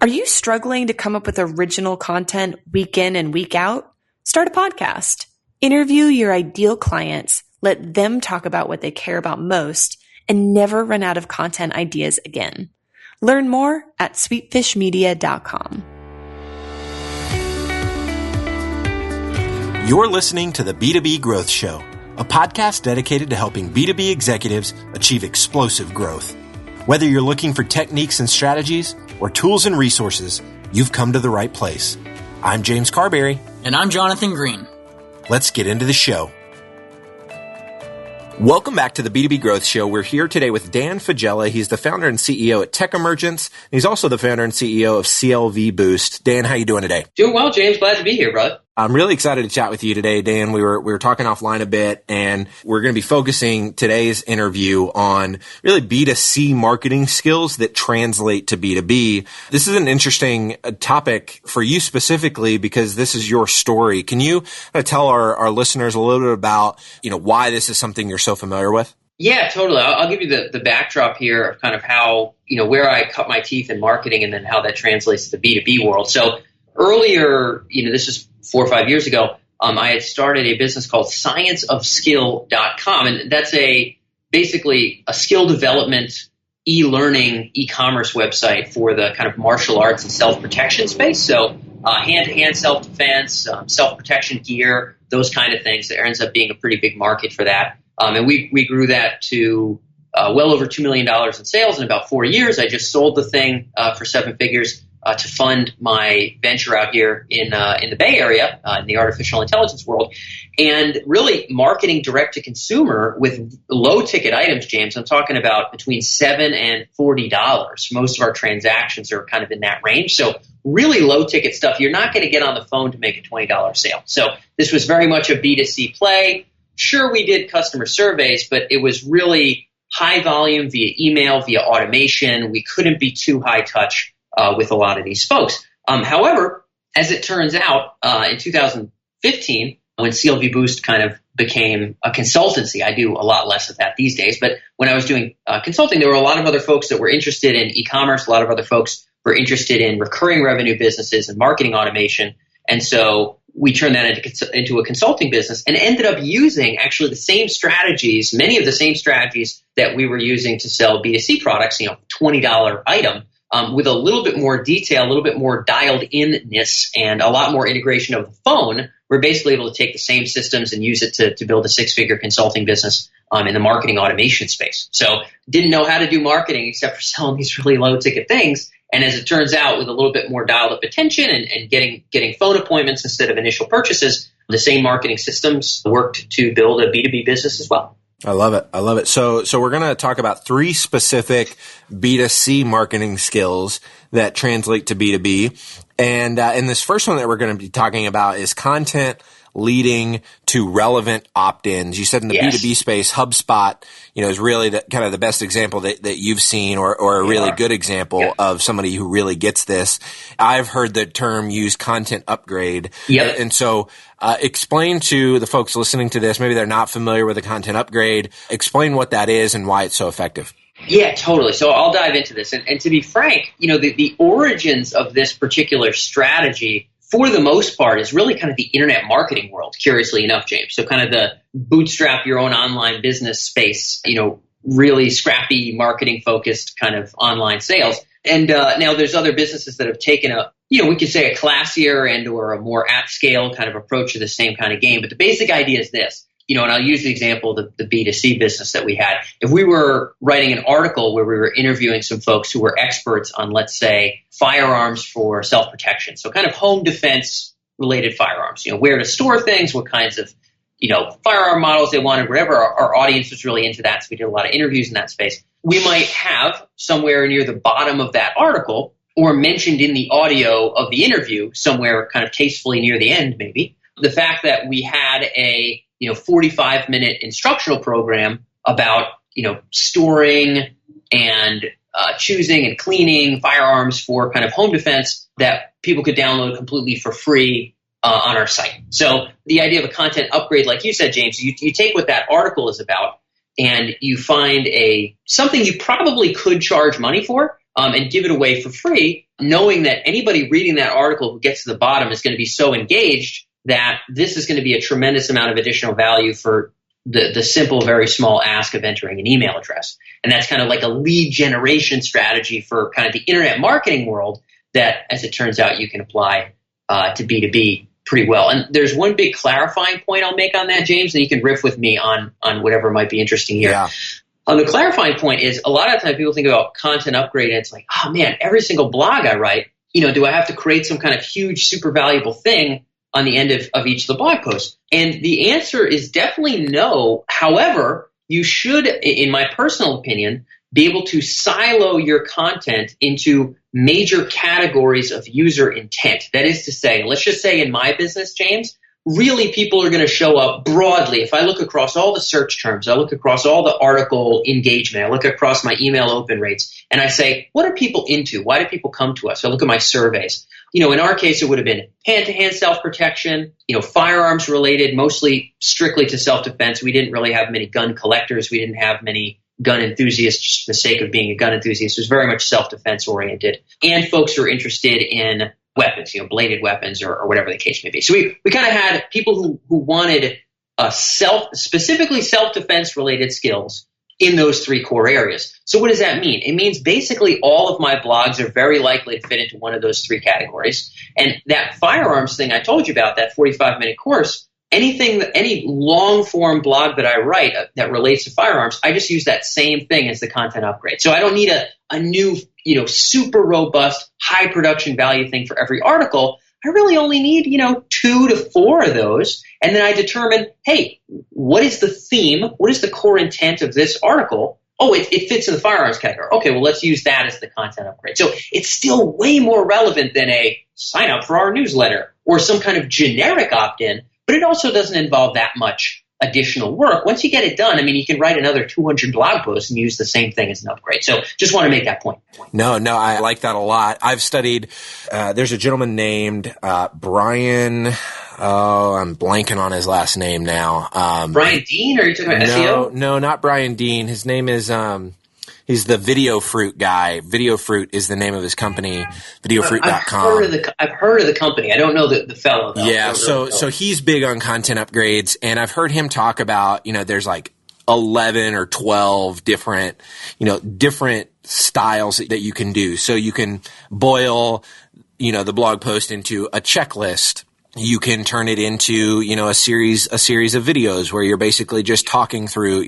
Are you struggling to come up with original content week in and week out? Start a podcast. Interview your ideal clients, let them talk about what they care about most, and never run out of content ideas again. Learn more at sweetfishmedia.com. You're listening to the B2B Growth Show, a podcast dedicated to helping B2B executives achieve explosive growth. Whether you're looking for techniques and strategies or tools and resources, you've come to the right place. I'm James Carberry. And I'm Jonathan Green. Let's get into the show. Welcome back to the B2B Growth Show. We're here today with Dan Faggella. He's the founder and CEO at Tech Emergence. He's also the founder and CEO of CLVboost. Dan, how you doing today? Doing well, James. Glad to be here, brother. I'm really excited to chat with you today, Dan. We were talking offline a bit, and we're going to be focusing today's interview on really B2C marketing skills that translate to B2B. This is an interesting topic for you specifically because this is your story. Can you tell our listeners a little bit about, why this is something you're so familiar with? Yeah, totally. I'll give you the backdrop here of kind of how, where I cut my teeth in marketing and then how that translates to the B2B world. So earlier, this is 4 or 5 years ago, I had started a business called scienceofskill.com. And that's basically a skill development, e-learning, e-commerce website for the kind of martial arts and self-protection space. So hand-to-hand self-defense, self-protection gear, those kind of things. There ends up being a pretty big market for that. And we grew that to well over $2 million in sales in about 4 years. I just sold the thing for 7 figures to fund my venture out here in the Bay Area, in the artificial intelligence world. And really marketing direct to consumer with low ticket items, James. I'm talking about between $7 and $40. Most of our transactions are kind of in that range. So really low ticket stuff. You're not going to get on the phone to make a $20 sale. So this was very much a B2C play. Sure, we did customer surveys, but it was really high volume via email, via automation. We couldn't be too high touch with a lot of these folks. However, as it turns out, in 2015, when CLVboost kind of became a consultancy, I do a lot less of that these days, but when I was doing consulting, there were a lot of other folks that were interested in e-commerce. A lot of other folks were interested in recurring revenue businesses and marketing automation. And so we turned that into a consulting business and ended up using actually the same strategies, many of the same strategies that we were using to sell B2C products, $20 item, with a little bit more detail, a little bit more dialed in-ness, and a lot more integration of the phone. We're basically able to take the same systems and use it to build a 6-figure consulting business in the marketing automation space. So didn't know how to do marketing except for selling these really low-ticket things. And as it turns out, with a little bit more dialed-up attention and getting phone appointments instead of initial purchases, the same marketing systems worked to build a B2B business as well. I love it. I love it. So we're going to talk about 3 specific B2C marketing skills that translate to B2B. And this first one that we're going to be talking about is content leading to relevant opt-ins. You said in the B2B space, HubSpot, is really kind of the best example that you've seen or a really good example of somebody who really gets this. I've heard the term used content upgrade. Yep. And so explain to the folks listening to this, maybe they're not familiar with a content upgrade, explain what that is and why it's so effective. Yeah, totally. So I'll dive into this. And to be frank, the origins of this particular strategy for the most part is really kind of the internet marketing world, curiously enough, James. So kind of the bootstrap your own online business space, really scrappy marketing focused kind of online sales. And now there's other businesses that have taken we could say a classier and or a more at scale kind of approach to the same kind of game. But the basic idea is this. And I'll use the example of the B2C business that we had. If we were writing an article where we were interviewing some folks who were experts on, let's say, firearms for self-protection, so kind of home defense related firearms, where to store things, what kinds of, firearm models they wanted, whatever, our audience was really into that. So we did a lot of interviews in that space. We might have somewhere near the bottom of that article or mentioned in the audio of the interview somewhere kind of tastefully near the end, maybe, the fact that we had a 45-minute instructional program about, storing and choosing and cleaning firearms for kind of home defense that people could download completely for free on our site. So the idea of a content upgrade, like you said, James, you take what that article is about and you find something you probably could charge money for and give it away for free. knowing that anybody reading that article who gets to the bottom is going to be so engaged that this is going to be a tremendous amount of additional value for the simple, very small ask of entering an email address. And that's kind of like a lead generation strategy for kind of the internet marketing world that, as it turns out, you can apply to B2B pretty well. And there's one big clarifying point I'll make on that, James, and you can riff with me on whatever might be interesting here. Yeah. The clarifying point is a lot of times people think about content upgrade and it's like, oh man, every single blog I write, do I have to create some kind of huge, super valuable thing on the end of each of the blog posts? And the answer is definitely no. However, you should, in my personal opinion, be able to silo your content into major categories of user intent. That is to say, let's just say in my business, James, really people are going to show up broadly. If I look across all the search terms, I look across all the article engagement, I look across my email open rates, and I say, what are people into? Why do people come to us? I look at my surveys. In our case, it would have been hand-to-hand self-protection, firearms related, mostly strictly to self-defense. We didn't really have many gun collectors. We didn't have many gun enthusiasts just for the sake of being a gun enthusiast. It was very much self-defense oriented. And folks who are interested in weapons, bladed weapons or whatever the case may be. So we kind of had people who wanted specifically self-defense related skills in those three core areas. So what does that mean? It means basically all of my blogs are very likely to fit into one of those three categories. And that firearms thing I told you about, that 45-minute course, any long-form blog that I write that relates to firearms, I just use that same thing as the content upgrade. So I don't need a new, super robust, high production value thing for every article. I really only need, 2 to 4 of those. And then I determine, hey, what is the theme? What is the core intent of this article? Oh, it fits in the firearms category. Okay, well, let's use that as the content upgrade. So it's still way more relevant than a sign up for our newsletter or some kind of generic opt-in, but it also doesn't involve that much additional work. Once you get it done, you can write another 200 blog posts and use the same thing as an upgrade. So just want to make that point. No, I like that a lot. I've studied, there's a gentleman named Brian, I'm blanking on his last name now. Brian Dean, or are you talking about SEO? No, not Brian Dean. His name is, he's the Video Fruit guy. Video Fruit is the name of his company, videofruit.com. I've heard of the company. I don't know the fellow, though. Yeah, so he's big on content upgrades, and I've heard him talk about, there's like 11 or 12 different styles that you can do. So you can boil, the blog post into a checklist. You can turn it into, a series of videos where you're basically just talking through,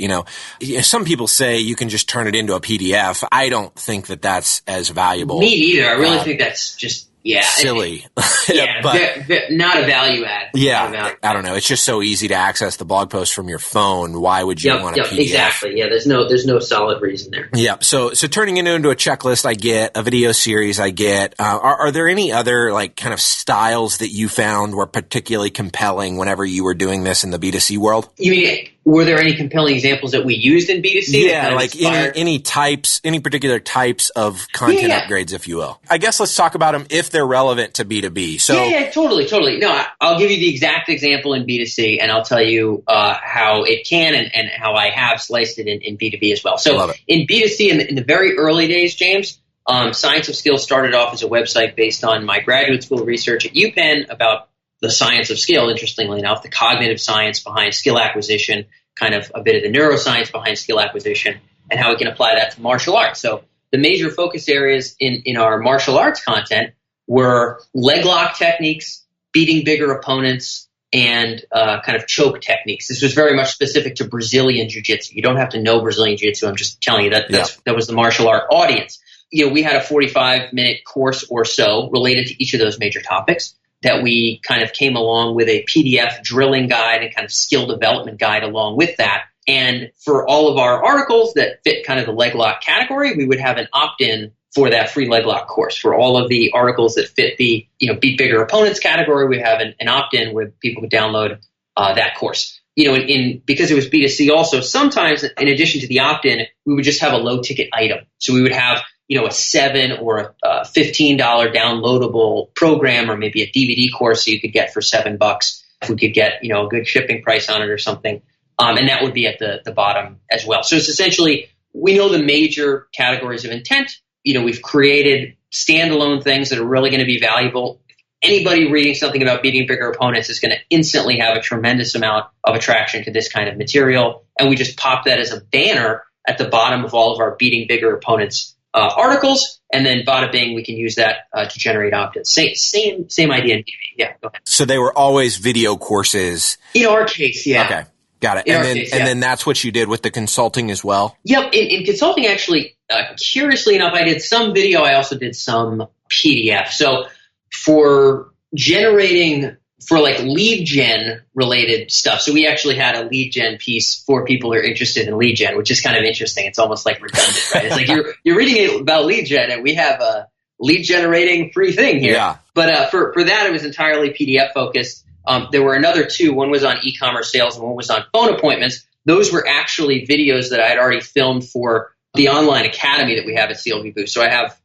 some people say you can just turn it into a PDF. I don't think that that's as valuable. Me neither. I really think that's just, silly. But not a value add. Yeah. I don't know. It's just so easy to access the blog post from your phone. Why would you want a PDF? Exactly. Yeah. There's no solid reason there. Yeah. So turning it into a checklist, I get a video series. I get, are there any other kind of styles that you found were particularly compelling whenever you were doing this in the B2C world? You mean, were there any compelling examples that we used in B2C? Yeah, any particular types of content upgrades, if you will. I guess let's talk about them if they're relevant to B2B. So totally. No, I'll give you the exact example in B2C, and I'll tell you how it can and how I have sliced it in B2B as well. So in B2C, in the very early days, James, Science of Skill started off as a website based on my graduate school research at UPenn about the science of skill, interestingly enough, the cognitive science behind skill acquisition, kind of a bit of the neuroscience behind skill acquisition, and how we can apply that to martial arts. So the major focus areas in our martial arts content were leg lock techniques, beating bigger opponents, and kind of choke techniques. This was very much specific to Brazilian Jiu-Jitsu. You don't have to know Brazilian Jiu-Jitsu. I'm just telling you that was the martial art audience. We had a 45-minute course or so related to each of those major topics that we kind of came along with a PDF drilling guide and kind of skill development guide along with that. And for all of our articles that fit kind of the leg lock category, we would have an opt-in for that free leg lock course. For all of the articles that fit the beat bigger opponents category, we have an opt-in where people could download that course. Because it was B2C also, sometimes in addition to the opt-in, we would just have a low ticket item. So we would have a $7 or a $15 downloadable program, or maybe a DVD course that you could get for $7 if we could get, a good shipping price on it or something. And that would be at the bottom as well. So it's essentially, we know the major categories of intent. We've created standalone things that are really going to be valuable. Anybody reading something about beating bigger opponents is going to instantly have a tremendous amount of attraction to this kind of material. And we just pop that as a banner at the bottom of all of our beating bigger opponents articles. And then bada bing, we can use that to generate opt-ins. Same idea in TV. Yeah, go ahead. So they were always video courses. In our case, yeah. Okay, got it. And then that's what you did with the consulting as well? Yep. In consulting, actually, curiously enough, I did some video. I also did some PDF. So for generating, for like lead gen related stuff. So we actually had a lead gen piece for people who are interested in lead gen, which is kind of interesting. It's almost like redundant, right? It's like you're reading about lead gen and we have a lead generating free thing here. Yeah. But for that, it was entirely PDF focused. There were another two. One was on e-commerce sales and one was on phone appointments. Those were actually videos that I had already filmed for the online academy that we have at CLVboost. So I have,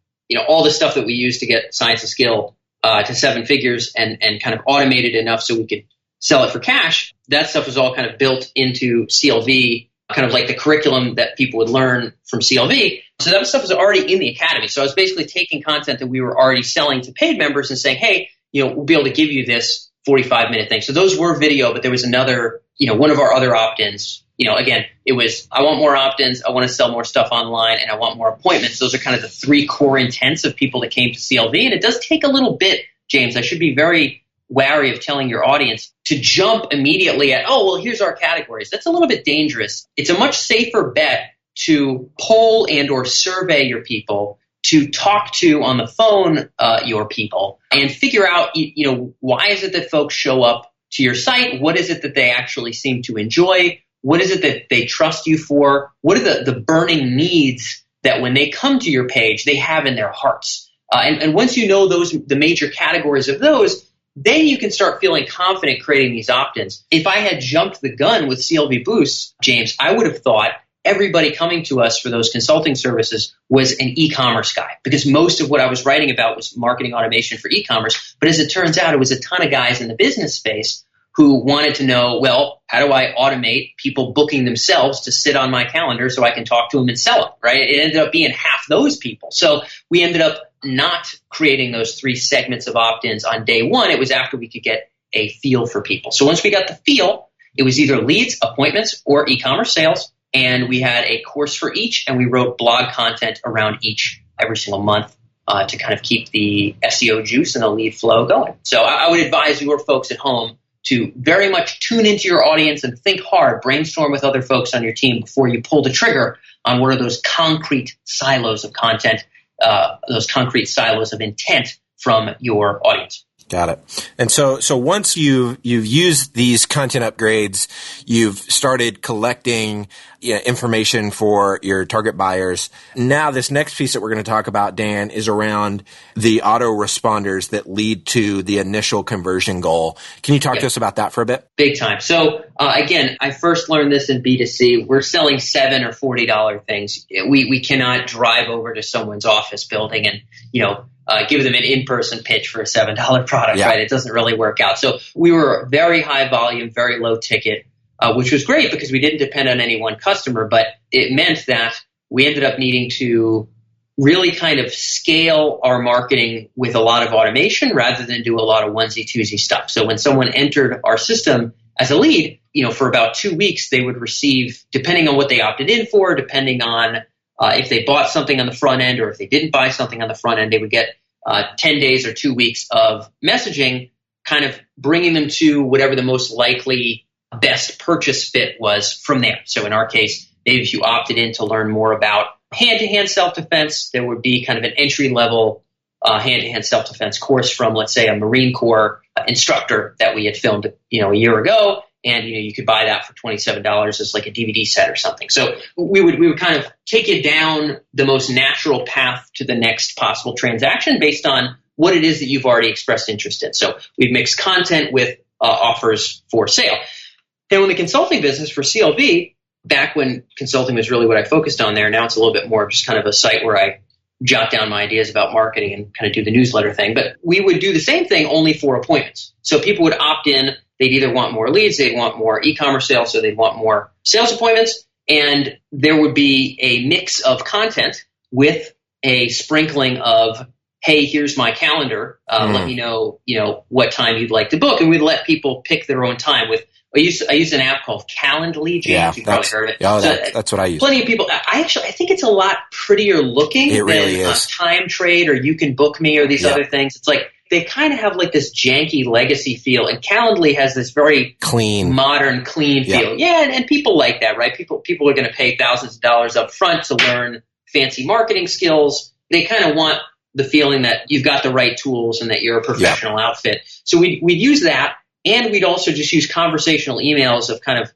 all the stuff that we use to get Science of Skill to 7 figures and kind of automated enough so we could sell it for cash. That stuff was all kind of built into CLV, kind of like the curriculum that people would learn from CLV. So that stuff was already in the academy. So I was basically taking content that we were already selling to paid members and saying, hey, we'll be able to give you this 45-minute thing. So those were video, but there was another, one of our other opt-ins. Again, it was, I want more opt-ins, I want to sell more stuff online, and I want more appointments. Those are kind of the 3 core intents of people that came to CLV. And it does take a little bit, James. I should be very wary of telling your audience to jump immediately at, here's our categories. That's a little bit dangerous. It's a much safer bet to poll and or survey your people, to talk to on the phone your people, and figure out, why is it that folks show up to your site? What is it that they actually seem to enjoy? What is it that they trust you for? What are the burning needs that when they come to your page, they have in their hearts? And once you know the major categories of those, then you can start feeling confident creating these opt-ins. If I had jumped the gun with CLVboost, James, I would have thought everybody coming to us for those consulting services was an e-commerce guy, because most of what I was writing about was marketing automation for e-commerce. But as it turns out, it was a ton of guys in the business space who wanted to know, well, how do I automate people booking themselves to sit on my calendar so I can talk to them and sell them, right? It ended up being half those people. So we ended up not creating those 3 segments of opt-ins on day one. It was after we could get a feel for people. So once we got the feel, it was either leads, appointments, or e-commerce sales. And we had a course for each, and we wrote blog content around each every single month to kind of keep the SEO juice and the lead flow going. So I would advise your folks at home to very much tune into your audience and think hard, brainstorm with other folks on your team before you pull the trigger on what are those concrete silos of content, those concrete silos of intent from your audience. Got it. And so once you've used these content upgrades, you've started collecting information for your target buyers. Now, this next piece that we're going to talk about, Dan, is around the autoresponders that lead to the initial conversion goal. Can you talk to us about that for a bit? Big time. So again, I first learned this in B2C. We're selling $7 or $40 things. We cannot drive over to someone's office building and, give them an in-person pitch for a $7 product, right? It doesn't really work out. So we were very high volume, very low ticket, which was great because we didn't depend on any one customer, but it meant that we ended up needing to really kind of scale our marketing with a lot of automation rather than do a lot of onesie-twosie stuff. So when someone entered our system as a lead, for about 2 weeks, they would receive, depending on what they opted in for, depending on if they bought something on the front end or if they didn't buy something on the front end, they would get 10 days or 2 weeks of messaging, kind of bringing them to whatever the most likely best purchase fit was from there. So in our case, maybe if you opted in to learn more about hand-to-hand self-defense, there would be kind of an entry-level hand-to-hand self-defense course from, let's say, a Marine Corps instructor that we had filmed, a year ago. And you could buy that for $27 as like a DVD set or something. So we would kind of take it down the most natural path to the next possible transaction based on what it is that you've already expressed interest in. So we've mixed content with offers for sale. Then in the consulting business for CLV, back when consulting was really what I focused on there, now it's a little bit more just kind of a site where I jot down my ideas about marketing and kind of do the newsletter thing. But we would do the same thing only for appointments. So people would opt in. They'd either want more leads, they'd want more e-commerce sales, so they'd want more sales appointments. And there would be a mix of content with a sprinkling of hey, here's my calendar. Let me know, what time you'd like to book. And we'd let people pick their own time with, I use an app called Calendly, James. Yeah, You've probably heard of it. Yeah, that's what I use. Plenty of people. I think it's a lot prettier looking than Time Trade or You Can Book Me or these other things. It's like they kind of have like this janky legacy feel, and Calendly has this very clean, modern, clean feel. Yeah, and people like that, right? People are going to pay thousands of dollars up front to learn fancy marketing skills. They kind of want the feeling that you've got the right tools and that you're a professional outfit. So we'd use that, and we'd also just use conversational emails of kind of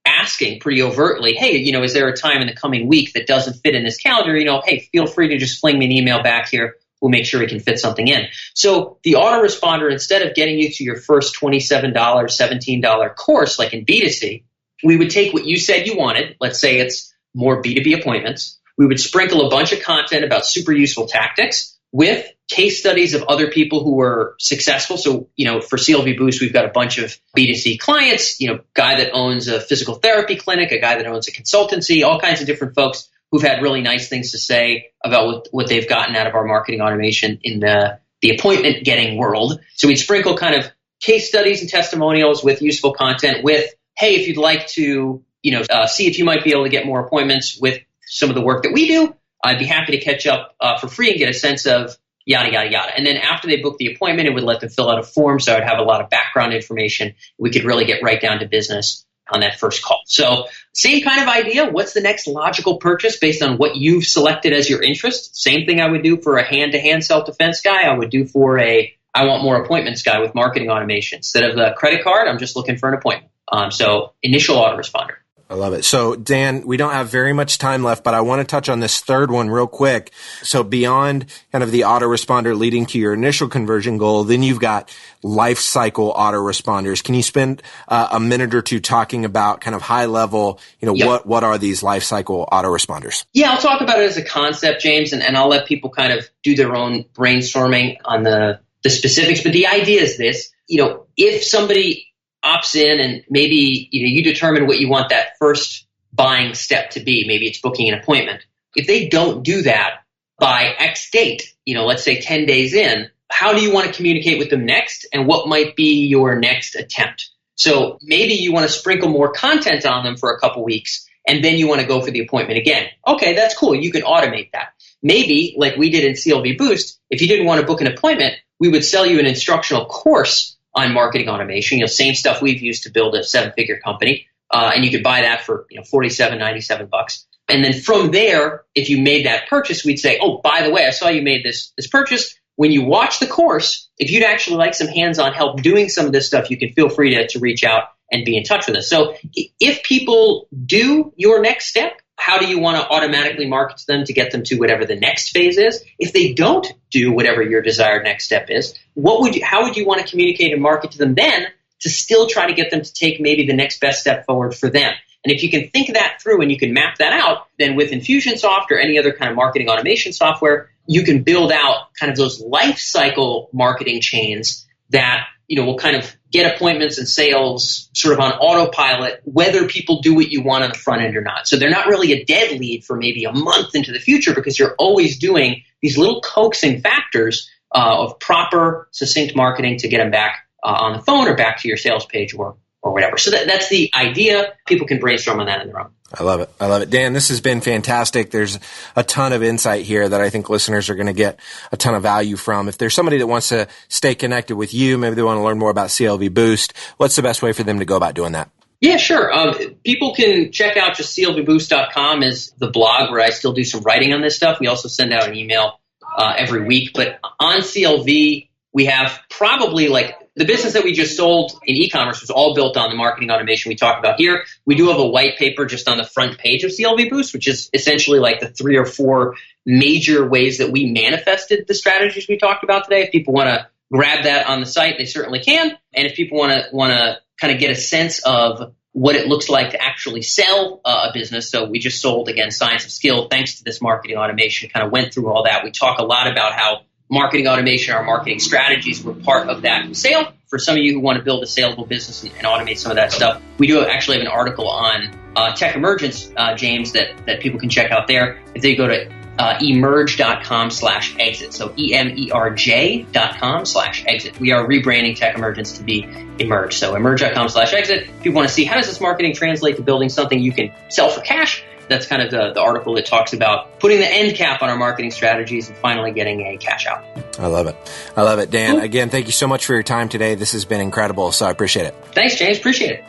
asking pretty overtly, hey, is there a time in the coming week that doesn't fit in this calendar? Hey, feel free to just fling me an email back here. We'll make sure we can fit something in. So the autoresponder, instead of getting you to your first $27, $17 course like in B2C, we would take what you said you wanted. Let's say it's more B2B appointments. We would sprinkle a bunch of content about super useful tactics with case studies of other people who were successful. So, for CLVboost, we've got a bunch of B2C clients, guy that owns a physical therapy clinic, a guy that owns a consultancy, all kinds of different folks who've had really nice things to say about what they've gotten out of our marketing automation in the appointment getting world. So we'd sprinkle kind of case studies and testimonials with useful content with, hey, if you'd like to, see if you might be able to get more appointments with some of the work that we do, I'd be happy to catch up for free and get a sense of yada, yada, yada. And then after they book the appointment, it would let them fill out a form. So I'd have a lot of background information. We could really get right down to business on that first call. So same kind of idea. What's the next logical purchase based on what you've selected as your interest? Same thing I would do for a hand-to-hand self-defense guy. I would do for I want more appointments guy with marketing automation. Instead of the credit card, I'm just looking for an appointment. So initial autoresponder. I love it. So, Dan, we don't have very much time left, but I want to touch on this third one real quick. So beyond kind of the autoresponder leading to your initial conversion goal, then you've got lifecycle autoresponders. Can you spend a minute or two talking about kind of high level, what are these lifecycle autoresponders? Yeah, I'll talk about it as a concept, James, and I'll let people kind of do their own brainstorming on the specifics. But the idea is this, if somebody opts in and maybe you determine what you want that first buying step to be. Maybe it's booking an appointment. If they don't do that by X date, let's say 10 days in, how do you want to communicate with them next? And what might be your next attempt? So maybe you want to sprinkle more content on them for a couple weeks, and then you want to go for the appointment again. Okay, that's cool. You can automate that. Maybe, like we did in CLVboost, if you didn't want to book an appointment, we would sell you an instructional course on marketing automation, same stuff we've used to build a 7-figure company. And you could buy that for, $47, $97. And then from there, if you made that purchase, we'd say, oh, by the way, I saw you made this purchase. When you watch the course, if you'd actually like some hands-on help doing some of this stuff, you can feel free to reach out and be in touch with us. So if people do your next step, how do you want to automatically market to them to get them to whatever the next phase is? If they don't do whatever your desired next step is, how would you want to communicate and market to them then to still try to get them to take maybe the next best step forward for them? And if you can think that through and you can map that out, then with Infusionsoft or any other kind of marketing automation software, you can build out kind of those life cycle marketing chains that will kind of get appointments and sales sort of on autopilot, whether people do what you want on the front end or not. So they're not really a dead lead for maybe a month into the future because you're always doing these little coaxing factors of proper, succinct marketing to get them back on the phone or back to your sales page or whatever. So that's the idea. People can brainstorm on that on their own. I love it. I love it. Dan, this has been fantastic. There's a ton of insight here that I think listeners are going to get a ton of value from. If there's somebody that wants to stay connected with you, maybe they want to learn more about CLVboost, what's the best way for them to go about doing that? Yeah, sure. People can check out just CLVboost.com is the blog where I still do some writing on this stuff. We also send out an email every week. But on CLV, we have probably the business that we just sold in e-commerce was all built on the marketing automation we talked about here. We do have a white paper just on the front page of CLVboost, which is essentially like the 3 or 4 major ways that we manifested the strategies we talked about today. If people want to grab that on the site, they certainly can. And if people want to kind of get a sense of what it looks like to actually sell a business. So we just sold, again, Science of Skill, thanks to this marketing automation, kind of went through all that. We talk a lot about how marketing automation, our marketing strategies were part of that sale. For some of you who want to build a saleable business and automate some of that stuff, we do actually have an article on Tech Emergence, James, that people can check out there. If they go to emerge.com/exit. So emerj.com/exit. We are rebranding Tech Emergence to be Emerge. So emerge.com/exit. If you want to see how does this marketing translate to building something you can sell for cash, that's kind of the article that talks about putting the end cap on our marketing strategies and finally getting a cash out. I love it. I love it. Dan, again, thank you so much for your time today. This has been incredible, so I appreciate it. Thanks, James. Appreciate it.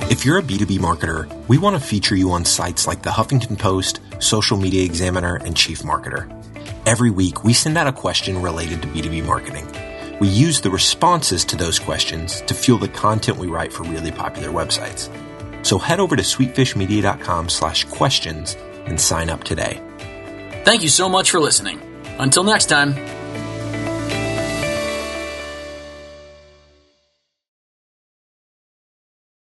If you're a B2B marketer, we want to feature you on sites like the Huffington Post, Social Media Examiner, and Chief Marketer. Every week, we send out a question related to B2B marketing. We use the responses to those questions to fuel the content we write for really popular websites. So head over to sweetfishmedia.com/questions and sign up today. Thank you so much for listening. Until next time.